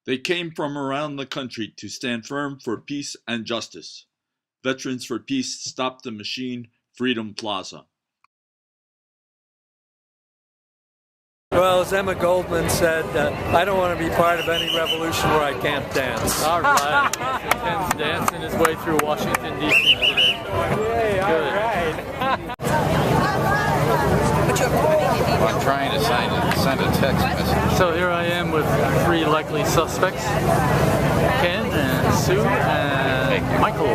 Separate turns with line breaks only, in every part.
They came from around the country to stand firm for peace and justice. Veterans for Peace stopped the machine, Freedom Plaza.
Well, as Emma Goldman said, I don't want to be part of any revolution where I can't dance.
All right. Ken's dancing his way through Washington, D.C. today.
Yay, all right.
I'm trying to send a text message.
So here I am with 3 likely suspects, Ken and Sue and Michael.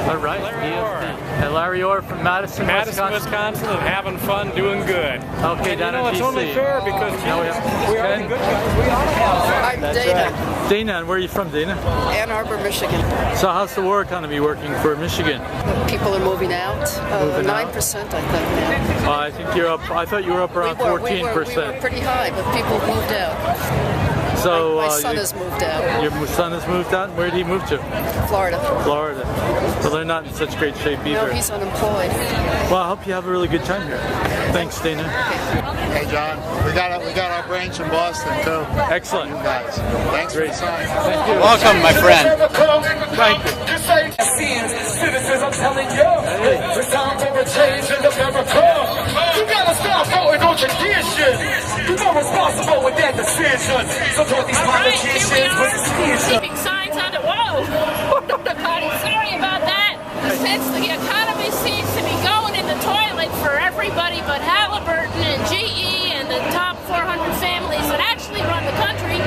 All right, VFP. And Larry Orr from Madison,
Wisconsin, and having fun, doing good.
Okay,
and
down in
it's
DC.
only fair because we are the good guys. We ought to have
I'm Dana.
Dana, and where are you from, Dana?
Ann Arbor, Michigan.
So how's the war economy working for Michigan?
People are moving out. 9%, I think. Now.
I think you're up. I thought you were up around 14%.
We were pretty high, but people moved out.
So
my son has moved out.
Your son has moved out? Where did he move to?
Florida.
Florida. So they're not in such great shape either.
No, he's unemployed.
Well, I hope you have a really good time here. Thanks, Dana.
Hey, John. We got our branch in Boston too.
Excellent.
You guys. Thanks for the sign.
Thank you.
Welcome, my friend.
Thank you.
Citizens, I'm telling you, it's time for a change in America. You gotta stop voting on tradition. You're more responsible with that decision. Support these politicians with decision.
Keeping signs on the wall. Sorry about that. Since the economy seems to be going in the toilet for everybody but Halliburton and GE and the top 400 families that actually run the country,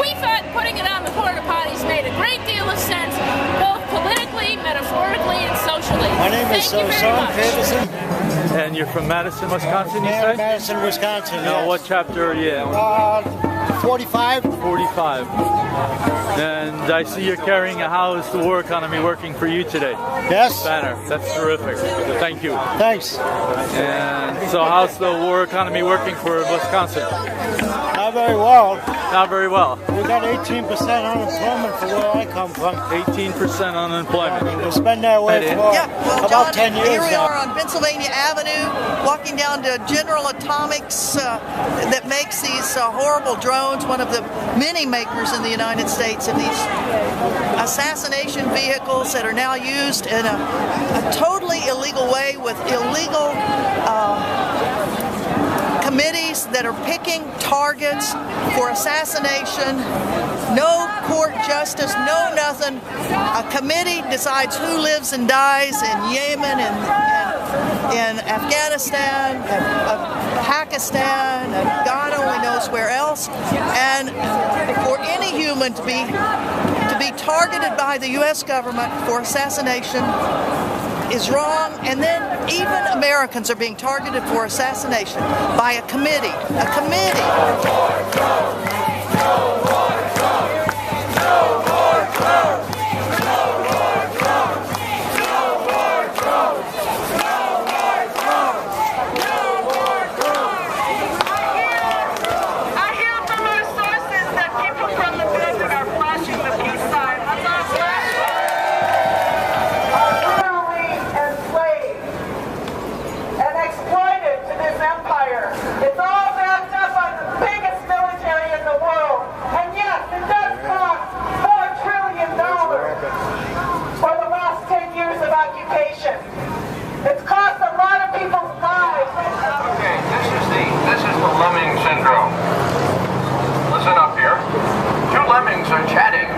we thought putting it on the porta potties made a great deal of sense, both politically, metaphorically, and socially.
My name is Sean Peterson.
And you're from Madison, Wisconsin, you say?
Madison, Wisconsin,
Now,
yes.
what chapter are you in?
45.
45. And I see you're carrying a "How is the war economy working for you today?"
Yes.
banner. That's terrific. Thank you.
Thanks.
And so how's the war economy working for Wisconsin?
Not very well.
Not very well.
We got 18% unemployment for where I come from.
18% unemployment.
It's been that way for about 10 years
Here we
now.
are on Pennsylvania Avenue, walking down to General Atomics that makes these horrible drones, one of the many makers in the United States of these assassination vehicles that are now used in a totally illegal way with illegal committees that are picking targets for assassination. No court justice, no nothing. A committee decides who lives and dies in Yemen and in Afghanistan, and Pakistan, and God only knows where else. And for any human to be targeted by the U.S. government for assassination is wrong, and then even Americans are being targeted for assassination by a committee. A committee.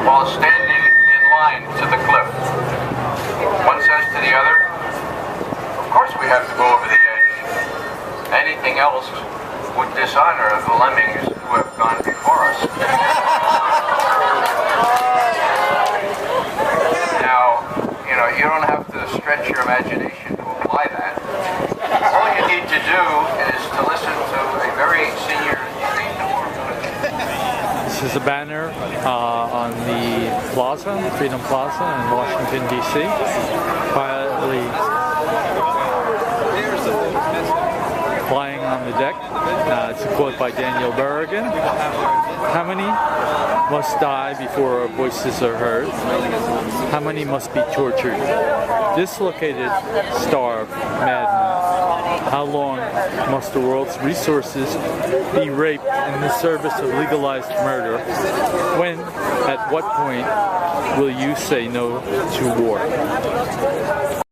While standing in line to the cliff. One says to the other, of course we have to go over the edge. Anything else would dishonor the lemmings who have gone before us. Now, you don't have to stretch your imagination to apply that. All you need to do is to listen to a very senior
This is a banner on the plaza, Freedom Plaza in Washington, D.C. Quietly flying on the deck. It's a quote by Daniel Berrigan. How many must die before our voices are heard? How many must be tortured, dislocated, starved, maddened, How long must the world's resources be raped in the service of legalized murder? When, at what point, will you say no to war?